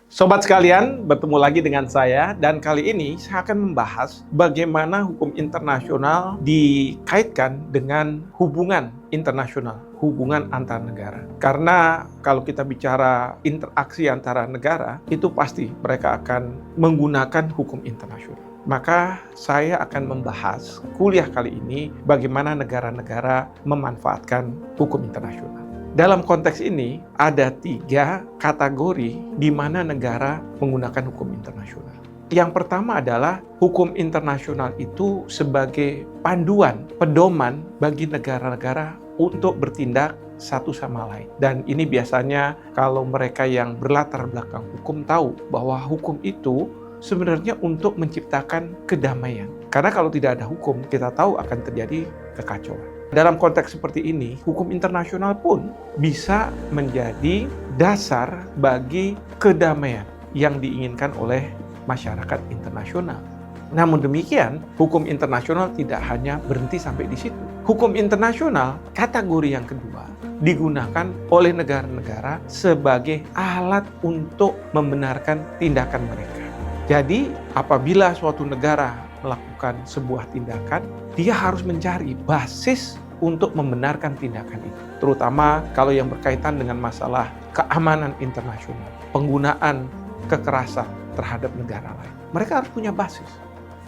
Sobat sekalian, bertemu lagi dengan saya dan kali ini saya akan membahas bagaimana hukum internasional dikaitkan dengan hubungan internasional, hubungan antar negara. Karena kalau kita bicara interaksi antara negara, itu pasti mereka akan menggunakan hukum internasional. Maka saya akan membahas kuliah kali ini bagaimana negara-negara memanfaatkan hukum internasional. Dalam konteks ini, ada 3 kategori di mana negara menggunakan hukum internasional. Yang pertama adalah hukum internasional itu sebagai panduan, pedoman bagi negara-negara untuk bertindak satu sama lain. Dan ini biasanya kalau mereka yang berlatar belakang hukum tahu bahwa hukum itu sebenarnya untuk menciptakan kedamaian. Karena kalau tidak ada hukum, kita tahu akan terjadi kekacauan. Dalam konteks seperti ini, hukum internasional pun bisa menjadi dasar bagi kedamaian yang diinginkan oleh masyarakat internasional. Namun demikian, hukum internasional tidak hanya berhenti sampai di situ. Hukum internasional, kategori yang kedua, digunakan oleh negara-negara sebagai alat untuk membenarkan tindakan mereka. Jadi, apabila suatu negara melakukan sebuah tindakan, dia harus mencari basis untuk membenarkan tindakan itu. Terutama kalau yang berkaitan dengan masalah keamanan internasional, penggunaan kekerasan terhadap negara lain. Mereka harus punya basis.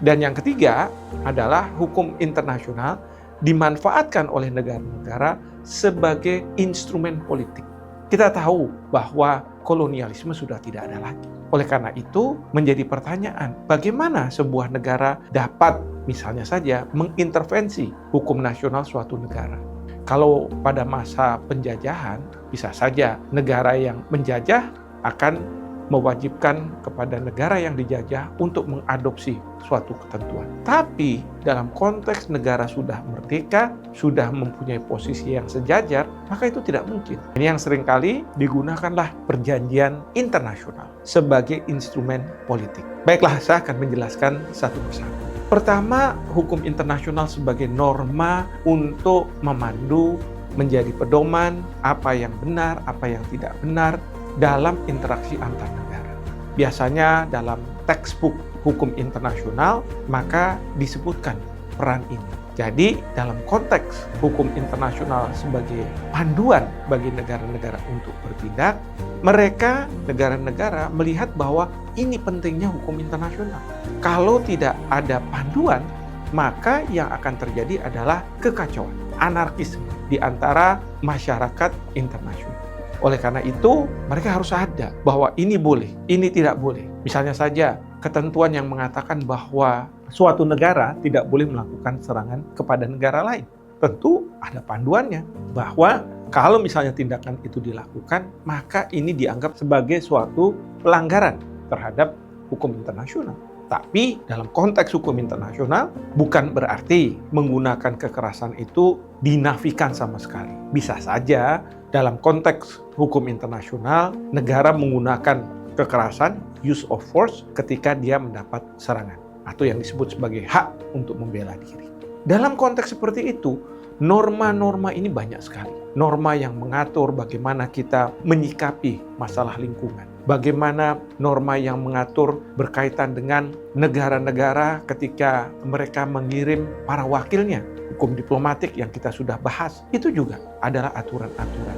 Dan yang ketiga adalah hukum internasional dimanfaatkan oleh negara-negara sebagai instrumen politik. Kita tahu bahwa kolonialisme sudah tidak ada lagi. Oleh karena itu, menjadi pertanyaan, bagaimana sebuah negara dapat, misalnya saja, mengintervensi hukum nasional suatu negara. Kalau pada masa penjajahan, bisa saja negara yang menjajah akan mewajibkan kepada negara yang dijajah untuk mengadopsi suatu ketentuan. Tapi dalam konteks negara sudah merdeka, sudah mempunyai posisi yang sejajar, maka itu tidak mungkin. Ini yang seringkali digunakanlah perjanjian internasional sebagai instrumen politik. Baiklah, saya akan menjelaskan satu persatu. Pertama, hukum internasional sebagai norma untuk memandu, menjadi pedoman apa yang benar, apa yang tidak benar dalam interaksi antar negara. Biasanya dalam textbook hukum internasional maka disebutkan peran ini. Jadi dalam konteks hukum internasional sebagai panduan bagi negara-negara untuk bertindak, mereka negara-negara melihat bahwa ini pentingnya hukum internasional. Kalau tidak ada panduan, maka yang akan terjadi adalah kekacauan, anarkisme di antara masyarakat internasional. Oleh karena itu, mereka harus sadar bahwa ini boleh, ini tidak boleh. Misalnya saja, ketentuan yang mengatakan bahwa suatu negara tidak boleh melakukan serangan kepada negara lain. Tentu ada panduannya, bahwa kalau misalnya tindakan itu dilakukan, maka ini dianggap sebagai suatu pelanggaran terhadap hukum internasional. Tapi dalam konteks hukum internasional bukan berarti menggunakan kekerasan itu dinafikan sama sekali. Bisa saja dalam konteks hukum internasional negara menggunakan kekerasan, use of force, ketika dia mendapat serangan atau yang disebut sebagai hak untuk membela diri. Dalam konteks seperti itu, norma-norma ini banyak sekali. Norma yang mengatur bagaimana kita menyikapi masalah lingkungan. Bagaimana norma yang mengatur berkaitan dengan negara-negara ketika mereka mengirim para wakilnya. Hukum diplomatik yang kita sudah bahas, itu juga adalah aturan-aturan.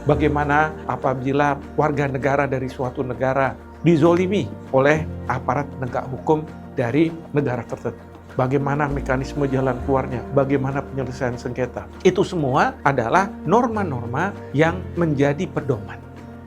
Bagaimana apabila warga negara dari suatu negara dizolimi oleh aparat penegak hukum dari negara tertentu. Bagaimana mekanisme jalan keluarnya, bagaimana penyelesaian sengketa. Itu semua adalah norma-norma yang menjadi pedoman,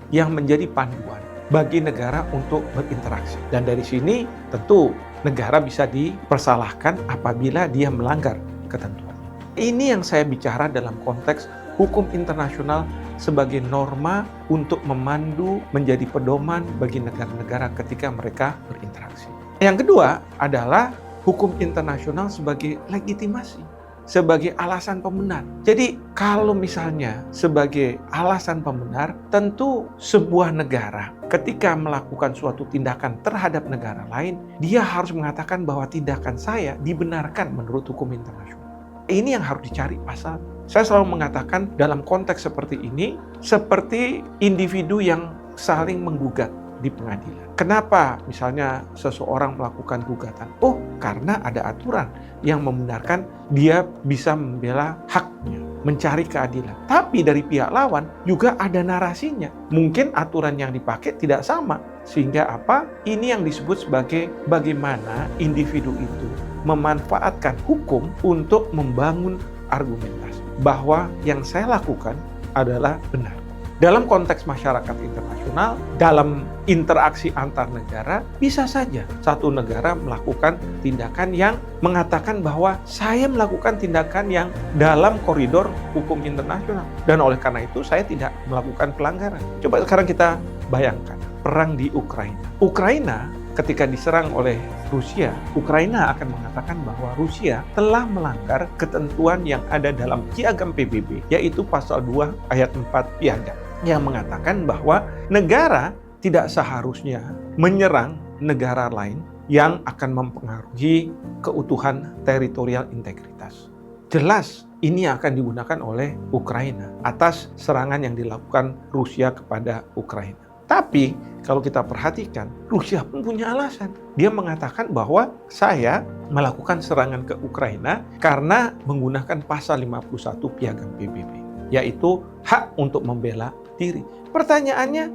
yang menjadi panduan bagi negara untuk berinteraksi. Dan dari sini tentu negara bisa dipersalahkan apabila dia melanggar ketentuan. Ini yang saya bicara dalam konteks hukum internasional sebagai norma untuk memandu, menjadi pedoman bagi negara-negara ketika mereka berinteraksi. Yang kedua adalah hukum internasional sebagai legitimasi, sebagai alasan pembenar. Jadi kalau misalnya sebagai alasan pembenar, tentu sebuah negara ketika melakukan suatu tindakan terhadap negara lain, dia harus mengatakan bahwa tindakan saya dibenarkan menurut hukum internasional. Ini yang harus dicari pasal. Saya selalu mengatakan dalam konteks seperti ini, seperti individu yang saling menggugat di pengadilan. Kenapa misalnya seseorang melakukan gugatan? Oh, karena ada aturan yang membenarkan dia bisa membela haknya, mencari keadilan. Tapi dari pihak lawan juga ada narasinya. Mungkin aturan yang dipakai tidak sama. Sehingga apa? Ini yang disebut sebagai bagaimana individu itu memanfaatkan hukum untuk membangun argumentasi bahwa yang saya lakukan adalah benar. Dalam konteks masyarakat internasional, dalam interaksi antar negara, bisa saja satu negara melakukan tindakan yang mengatakan bahwa saya melakukan tindakan yang dalam koridor hukum internasional. Dan oleh karena itu saya tidak melakukan pelanggaran. Coba sekarang kita bayangkan, perang di Ukraina. Ukraina ketika diserang oleh Rusia, Ukraina akan mengatakan bahwa Rusia telah melanggar ketentuan yang ada dalam Piagam PBB, yaitu pasal 2 ayat 4 Piagam, yang mengatakan bahwa negara tidak seharusnya menyerang negara lain yang akan mempengaruhi keutuhan teritorial integritas. Jelas ini akan digunakan oleh Ukraina atas serangan yang dilakukan Rusia kepada Ukraina. Tapi kalau kita perhatikan, Rusia pun punya alasan. Dia mengatakan bahwa saya melakukan serangan ke Ukraina karena menggunakan pasal 51 Piagam PBB, yaitu hak untuk membela diri. Pertanyaannya,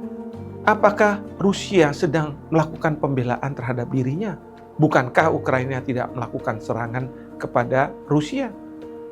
apakah Rusia sedang melakukan pembelaan terhadap dirinya? Bukankah Ukraina tidak melakukan serangan kepada Rusia?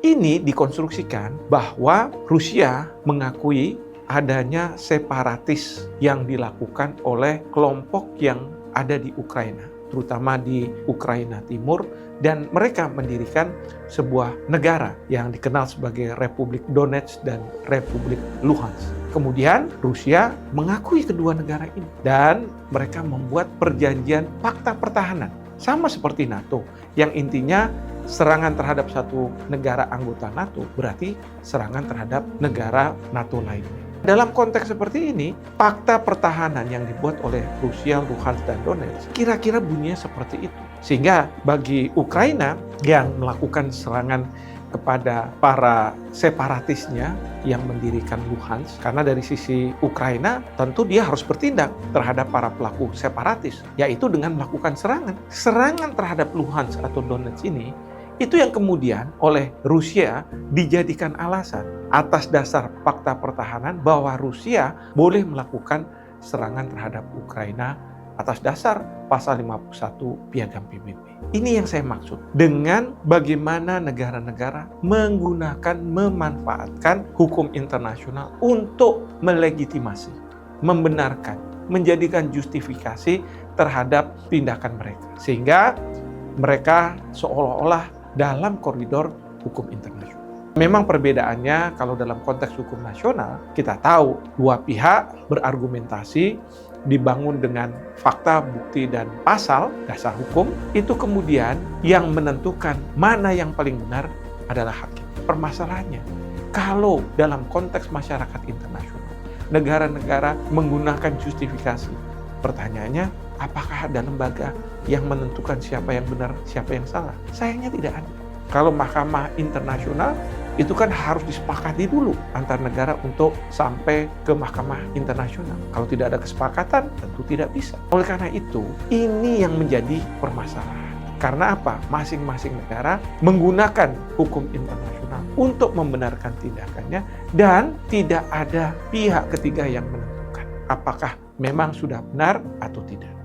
Ini dikonstruksikan bahwa Rusia mengakui adanya separatis yang dilakukan oleh kelompok yang ada di Ukraina, terutama di Ukraina Timur, dan mereka mendirikan sebuah negara yang dikenal sebagai Republik Donetsk dan Republik Luhansk. Kemudian Rusia mengakui kedua negara ini dan mereka membuat perjanjian fakta pertahanan, sama seperti NATO, yang intinya serangan terhadap satu negara anggota NATO berarti serangan terhadap negara NATO lainnya. Dalam konteks seperti ini, fakta pertahanan yang dibuat oleh Rusia, Luhansk, dan Donetsk kira-kira bunyinya seperti itu. Sehingga bagi Ukraina yang melakukan serangan kepada para separatisnya yang mendirikan Luhansk, karena dari sisi Ukraina tentu dia harus bertindak terhadap para pelaku separatis, yaitu dengan melakukan serangan. Serangan terhadap Luhansk atau Donetsk ini, itu yang kemudian oleh Rusia dijadikan alasan atas dasar fakta pertahanan bahwa Rusia boleh melakukan serangan terhadap Ukraina atas dasar pasal 51 Piagam PBB. Ini yang saya maksud dengan bagaimana negara-negara menggunakan, memanfaatkan hukum internasional untuk melegitimasi, membenarkan, menjadikan justifikasi terhadap tindakan mereka. Sehingga mereka seolah-olah dalam koridor hukum internasional. Memang perbedaannya kalau dalam konteks hukum nasional, kita tahu dua pihak berargumentasi, dibangun dengan fakta, bukti, dan pasal dasar hukum, itu kemudian yang menentukan mana yang paling benar adalah hakim. Permasalahannya, kalau dalam konteks masyarakat internasional, negara-negara menggunakan justifikasi, pertanyaannya, apakah ada lembaga yang menentukan siapa yang benar, siapa yang salah? Sayangnya tidak ada. Kalau mahkamah internasional, itu kan harus disepakati dulu antar negara untuk sampai ke mahkamah internasional. Kalau tidak ada kesepakatan, tentu tidak bisa. Oleh karena itu, ini yang menjadi permasalahan. Karena apa? Masing-masing negara menggunakan hukum internasional untuk membenarkan tindakannya dan tidak ada pihak ketiga yang menentukan apakah memang sudah benar atau tidak.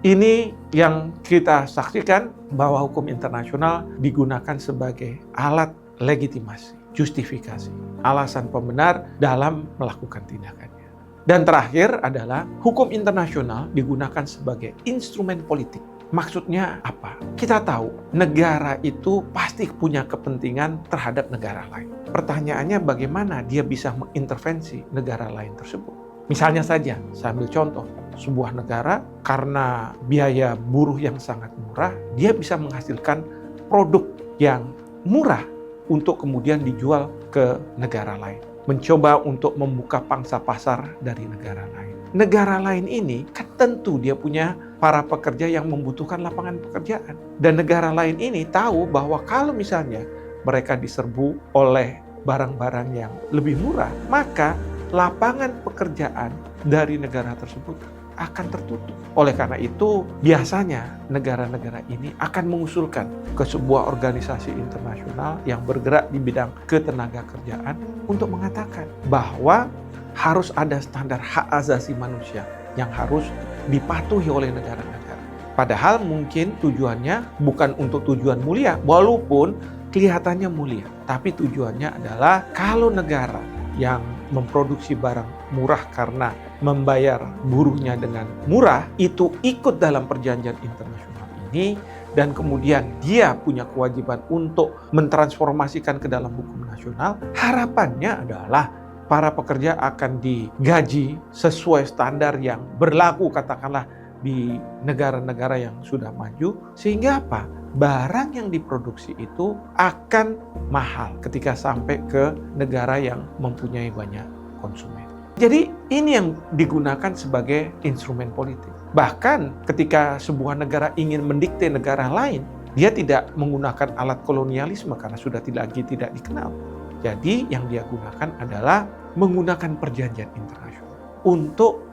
Ini yang kita saksikan bahwa hukum internasional digunakan sebagai alat legitimasi, justifikasi, alasan pembenar dalam melakukan tindakannya. Dan terakhir adalah hukum internasional digunakan sebagai instrumen politik. Maksudnya apa? Kita tahu negara itu pasti punya kepentingan terhadap negara lain. Pertanyaannya bagaimana dia bisa mengintervensi negara lain tersebut. Misalnya saja, saya ambil contoh, sebuah negara karena biaya buruh yang sangat murah, dia bisa menghasilkan produk yang murah untuk kemudian dijual ke negara lain. Mencoba untuk membuka pangsa pasar dari negara lain. Negara lain ini kan tentu dia punya para pekerja yang membutuhkan lapangan pekerjaan. Dan negara lain ini tahu bahwa kalau misalnya mereka diserbu oleh barang-barang yang lebih murah, maka lapangan pekerjaan dari negara tersebut akan tertutup. Oleh karena itu, biasanya negara-negara ini akan mengusulkan ke sebuah organisasi internasional yang bergerak di bidang ketenagakerjaan untuk mengatakan bahwa harus ada standar hak asasi manusia yang harus dipatuhi oleh negara-negara. Padahal mungkin tujuannya bukan untuk tujuan mulia, walaupun kelihatannya mulia. Tapi tujuannya adalah kalau negara yang memproduksi barang murah karena membayar buruhnya dengan murah, itu ikut dalam perjanjian internasional ini, dan kemudian dia punya kewajiban untuk mentransformasikan ke dalam hukum nasional, harapannya adalah para pekerja akan digaji sesuai standar yang berlaku katakanlah di negara-negara yang sudah maju, sehingga apa? Barang yang diproduksi itu akan mahal ketika sampai ke negara yang mempunyai banyak konsumen. Jadi ini yang digunakan sebagai instrumen politik. Bahkan ketika sebuah negara ingin mendikte negara lain, dia tidak menggunakan alat kolonialisme karena sudah tidak dikenal. Jadi yang dia gunakan adalah menggunakan perjanjian internasional untuk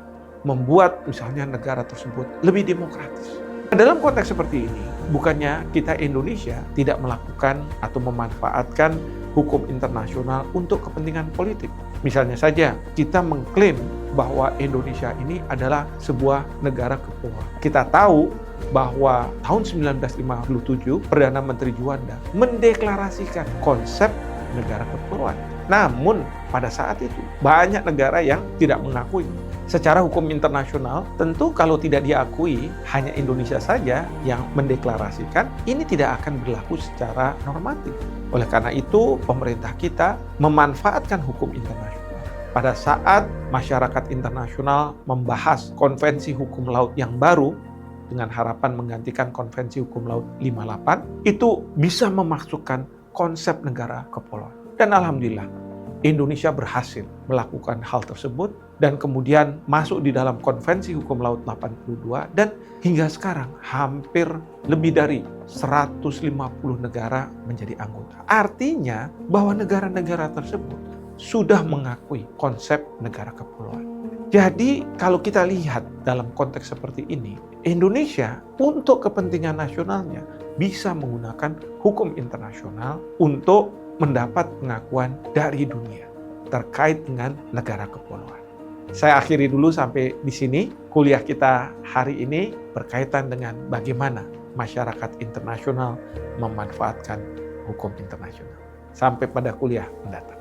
membuat misalnya negara tersebut lebih demokratis. Dalam konteks seperti ini, bukannya kita Indonesia tidak melakukan atau memanfaatkan hukum internasional untuk kepentingan politik. Misalnya saja, kita mengklaim bahwa Indonesia ini adalah sebuah negara kepulauan. Kita tahu bahwa tahun 1957, Perdana Menteri Juanda mendeklarasikan konsep negara kepulauan. Namun, pada saat itu, banyak negara yang tidak mengakui. Secara hukum internasional, tentu kalau tidak diakui, hanya Indonesia saja yang mendeklarasikan, ini tidak akan berlaku secara normatif. Oleh karena itu, pemerintah kita memanfaatkan hukum internasional. Pada saat masyarakat internasional membahas konvensi hukum laut yang baru, dengan harapan menggantikan konvensi hukum laut 58, itu bisa memasukkan konsep negara kepulauan. Dan alhamdulillah, Indonesia berhasil melakukan hal tersebut dan kemudian masuk di dalam Konvensi Hukum Laut 82, dan hingga sekarang hampir lebih dari 150 negara menjadi anggota. Artinya bahwa negara-negara tersebut sudah mengakui konsep negara kepulauan. Jadi kalau kita lihat dalam konteks seperti ini, Indonesia untuk kepentingan nasionalnya bisa menggunakan hukum internasional untuk mendapat pengakuan dari dunia terkait dengan negara kepulauan. Saya akhiri dulu sampai di sini. Kuliah kita hari ini berkaitan dengan bagaimana masyarakat internasional memanfaatkan hukum internasional. Sampai pada kuliah mendatang.